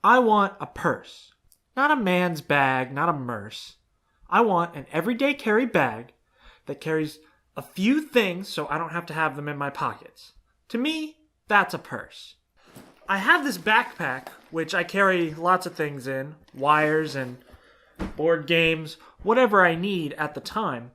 I want a purse. Not a man's bag, not a merce. I want an everyday carry bag that carries a few things so I don't have to have them in my pockets. To me, that's a purse. I have this backpack, which I carry lots of things in, wires and board games, whatever I need at the time.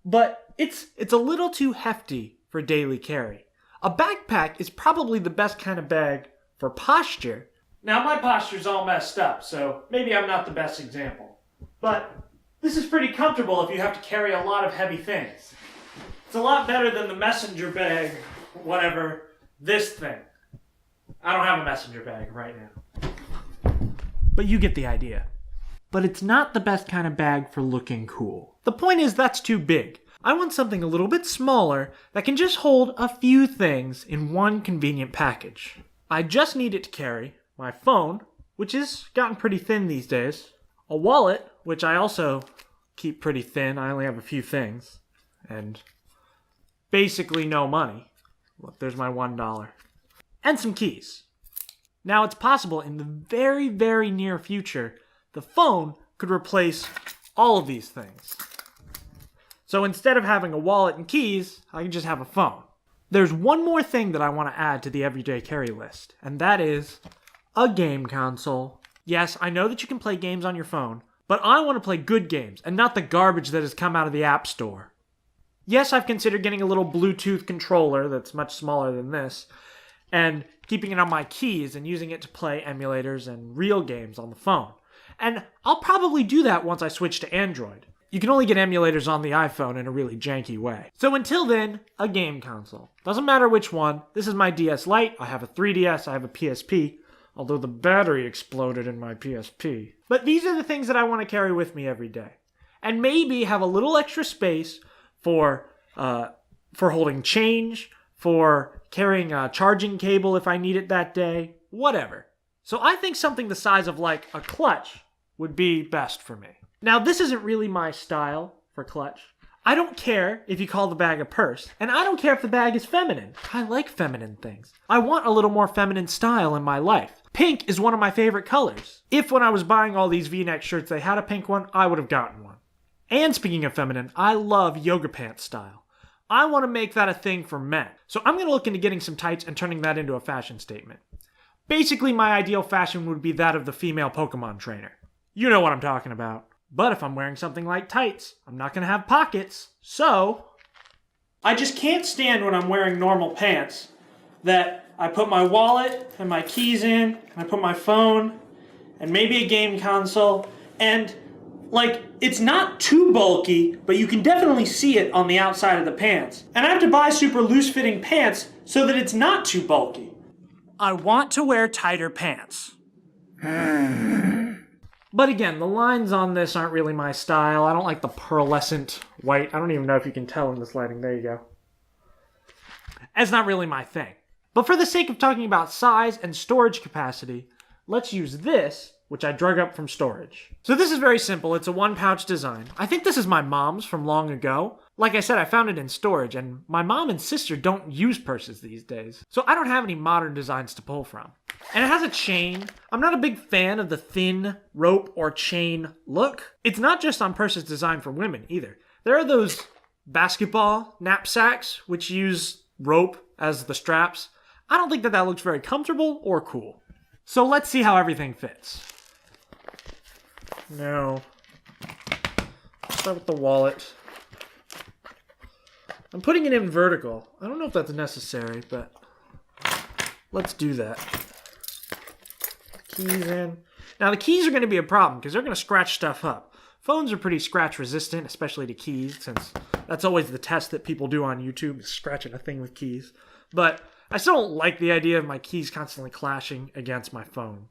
But it's a little too hefty for daily carry. A backpack is probably the best kind of bag for posture. Now my posture's all messed up, so maybe I'm not the best example. But this is pretty comfortable if you have to carry a lot of heavy things. It's a lot better than the messenger bag, whatever, this thing. I don't have a messenger bag right now. But you get the idea. But it's not the best kind of bag for looking cool. The point is that's too big. I want something a little bit smaller that can just hold a few things in one convenient package. I just need it to carry my phone, which has gotten pretty thin these days, a wallet, which I also keep pretty thin, I only have a few things, and basically no money. Look, there's my $1. And some keys. Now it's possible in the very, very near future, the phone could replace all of these things. So instead of having a wallet and keys, I can just have a phone. There's one more thing that I want to add to the everyday carry list, and that is a game console. Yes, I know that you can play games on your phone, but I want to play good games and not the garbage that has come out of the App Store. Yes, I've considered getting a little Bluetooth controller that's much smaller than this, and keeping it on my keys and using it to play emulators and real games on the phone. And I'll probably do that once I switch to Android. You can only get emulators on the iPhone in a really janky way. So until then, a game console. Doesn't matter which one. This is my DS Lite. I have a 3DS. I have a PSP. Although the battery exploded in my PSP. But these are the things that I want to carry with me every day. And maybe have a little extra space for holding change, for carrying a charging cable if I need it that day, whatever. So I think something the size of like a clutch would be best for me. Now this isn't really my style for clutch. I don't care if you call the bag a purse, and I don't care if the bag is feminine. I like feminine things. I want a little more feminine style in my life. Pink is one of my favorite colors. If when I was buying all these V-neck shirts they had a pink one, I would have gotten one. And speaking of feminine, I love yoga pants style. I want to make that a thing for men. So I'm going to look into getting some tights and turning that into a fashion statement. Basically, my ideal fashion would be that of the female Pokemon trainer. You know what I'm talking about. But if I'm wearing something like tights, I'm not going to have pockets. So, I just can't stand when I'm wearing normal pants that I put my wallet and my keys in, and I put my phone, and maybe a game console, and like, it's not too bulky, but you can definitely see it on the outside of the pants. And I have to buy super loose-fitting pants so that it's not too bulky. I want to wear tighter pants. But again, the lines on this aren't really my style. I don't like the pearlescent white. I don't even know if you can tell in this lighting. There you go. It's not really my thing. But for the sake of talking about size and storage capacity, let's use this, which I drug up from storage. So this is very simple. It's a one-pouch design. I think this is my mom's from long ago. Like I said, I found it in storage, and my mom and sister don't use purses these days. So I don't have any modern designs to pull from. And it has a chain. I'm not a big fan of the thin rope or chain look. It's not just on purses designed for women either. There are those basketball knapsacks which use rope as the straps. I don't think that that looks very comfortable or cool. So let's see how everything fits. Now, start with the wallet. I'm putting it in vertical. I don't know if that's necessary, but let's do that. Keys in. Now the keys are going to be a problem because they're going to scratch stuff up. Phones are pretty scratch resistant, especially to keys, since that's always the test that people do on YouTube, is scratching a thing with keys. But I still don't like the idea of my keys constantly clashing against my phone.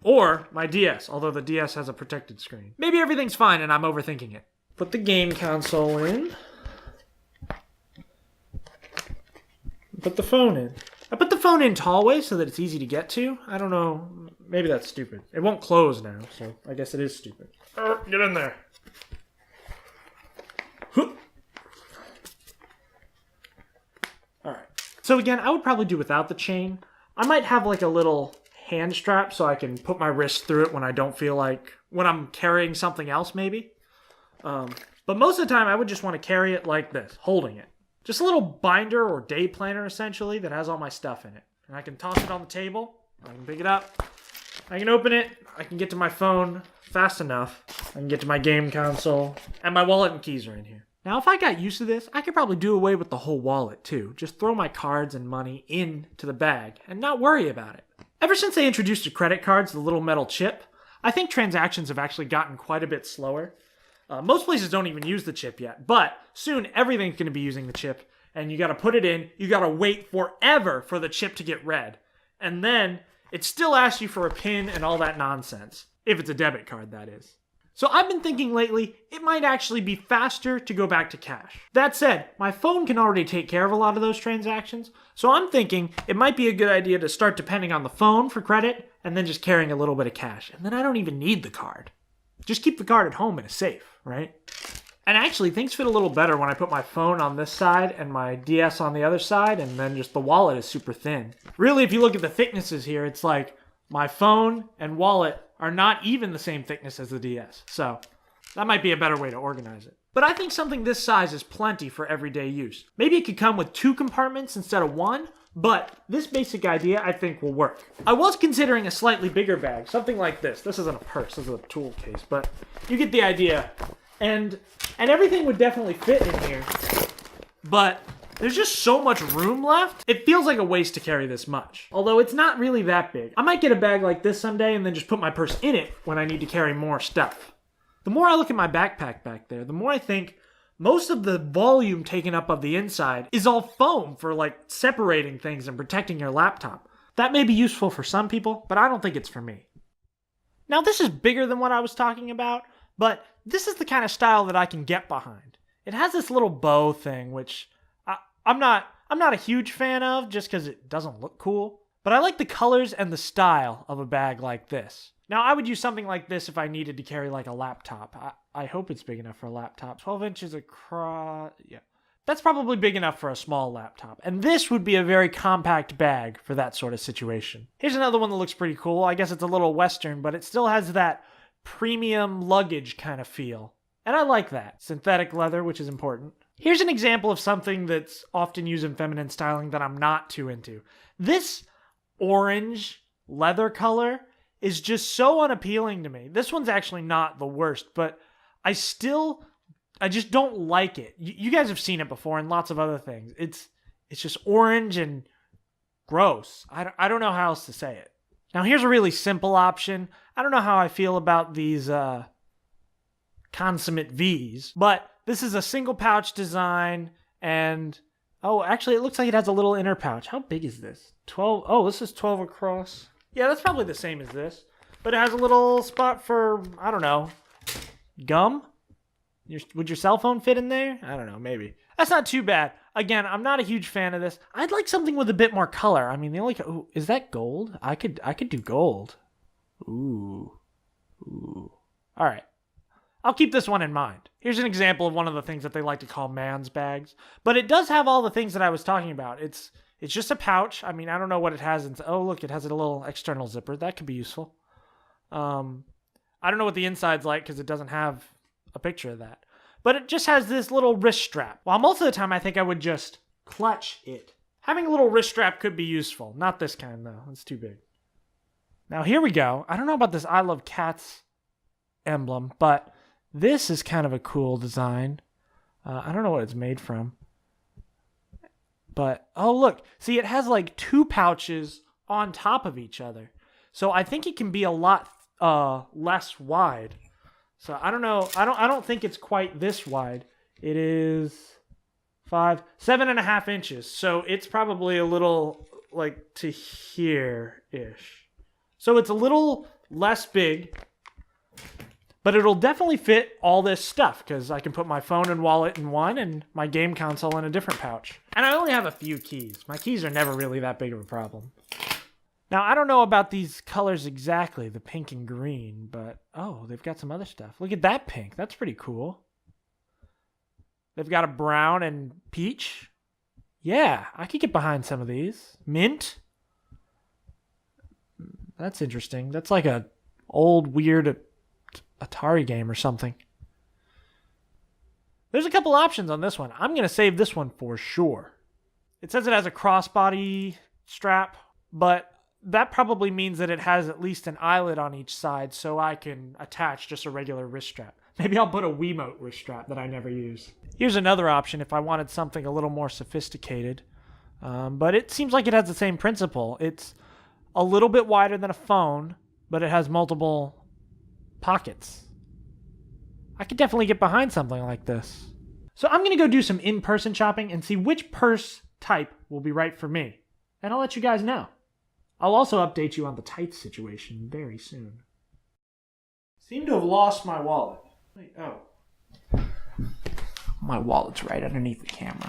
Or my DS, although the DS has a protected screen. Maybe everything's fine and I'm overthinking it. Put the game console in. Put the phone in. I put the phone in tallways so that it's easy to get to. I don't know. Maybe that's stupid. It won't close now, so I guess it is stupid. Get in there. Alright. So again, I would probably do without the chain. I might have like a little hand strap so I can put my wrist through it when I don't feel like, when I'm carrying something else maybe. But most of the time I would just want to carry it like this, holding it. Just a little binder or day planner essentially that has all my stuff in it. And I can toss it on the table, I can pick it up, I can open it, I can get to my phone fast enough, I can get to my game console, and my wallet and keys are in here. Now, if I got used to this, I could probably do away with the whole wallet too. Just throw my cards and money into the bag and not worry about it. Ever since they introduced the credit cards, the little metal chip, I think transactions have actually gotten quite a bit slower. Most places don't even use the chip yet, but soon everything's going to be using the chip, and you got to put it in, you got to wait forever for the chip to get read. And then it still asks you for a PIN and all that nonsense. If it's a debit card, that is. So I've been thinking lately, it might actually be faster to go back to cash. That said, my phone can already take care of a lot of those transactions, so I'm thinking it might be a good idea to start depending on the phone for credit, and then just carrying a little bit of cash. And then I don't even need the card. Just keep the card at home in a safe, right? And actually, things fit a little better when I put my phone on this side and my DS on the other side, and then just the wallet is super thin. Really, if you look at the thicknesses here, it's like my phone and wallet are not even the same thickness as the DS. So that might be a better way to organize it. But I think something this size is plenty for everyday use. Maybe it could come with 2 compartments instead of 1, but this basic idea I think will work. I was considering a slightly bigger bag, something like this. This isn't a purse, this is a tool case, but you get the idea. And everything would definitely fit in here, but there's just so much room left. It feels like a waste to carry this much. Although it's not really that big. I might get a bag like this someday and then just put my purse in it when I need to carry more stuff. The more I look at my backpack back there, the more I think most of the volume taken up of the inside is all foam for like separating things and protecting your laptop. That may be useful for some people, but I don't think it's for me. Now this is bigger than what I was talking about, but this is the kind of style that I can get behind. It has this little bow thing, which I'm not a huge fan of just because it doesn't look cool, but I like the colors and the style of a bag like this. Now, I would use something like this if I needed to carry like a laptop. I hope it's big enough for a laptop. 12 inches across, yeah. That's probably big enough for a small laptop. And this would be a very compact bag for that sort of situation. Here's another one that looks pretty cool. I guess it's a little Western, but it still has that premium luggage kind of feel. And I like that. Synthetic leather, which is important. Here's an example of something that's often used in feminine styling that I'm not too into. This orange leather color is just so unappealing to me. This one's actually not the worst, but I just don't like it. You guys have seen it before in lots of other things. It's just orange and gross. I don't know how else to say it. Now here's a really simple option. I don't know how I feel about these consummate V's, but this is a single pouch design, and oh, actually it looks like it has a little inner pouch. How big is this? 12, oh, this is 12 across. Yeah, that's probably the same as this, but it has a little spot for, I don't know, gum? Would your cell phone fit in there? I don't know, maybe. That's not too bad. Again, I'm not a huge fan of this. I'd like something with a bit more color. I mean, the only, ooh, is that gold? I could do gold. Ooh. All right. I'll keep this one in mind. Here's an example of one of the things that they like to call man's bags. But it does have all the things that I was talking about. It's just a pouch. I mean, I don't know what it has. Oh, look, it has a little external zipper. That could be useful. I don't know what the inside's like because it doesn't have a picture of that. But it just has this little wrist strap. While most of the time I think I would just clutch it. Having a little wrist strap could be useful. Not this kind, though. It's too big. Now, here we go. I don't know about this I Love Cats emblem, but this is kind of a cool design. I don't know what it's made from. But, oh, look. See, it has like 2 pouches on top of each other. So I think it can be a lot less wide. So I don't know. I don't think it's quite this wide. It is 7.5 inches. So it's probably a little like to here-ish. So it's a little less big, but it'll definitely fit all this stuff because I can put my phone and wallet in one and my game console in a different pouch. And I only have a few keys. My keys are never really that big of a problem. Now, I don't know about these colors exactly, the pink and green, but oh, they've got some other stuff. Look at that pink. That's pretty cool. They've got a brown and peach. Yeah, I could get behind some of these. Mint. That's interesting. That's like a old, weird Atari game or something. There's a couple options on this one. I'm going to save this one for sure. It says it has a crossbody strap, but that probably means that it has at least an eyelet on each side so I can attach just a regular wrist strap. Maybe I'll put a Wiimote wrist strap that I never use. Here's another option if I wanted something a little more sophisticated. But it seems like it has the same principle. It's a little bit wider than a phone, but it has multiple pockets. I could definitely get behind something like this. So I'm going to go do some in-person shopping and see which purse type will be right for me. And I'll let you guys know. I'll also update you on the tights situation very soon. Seem to have lost my wallet. Wait, oh. My wallet's right underneath the camera.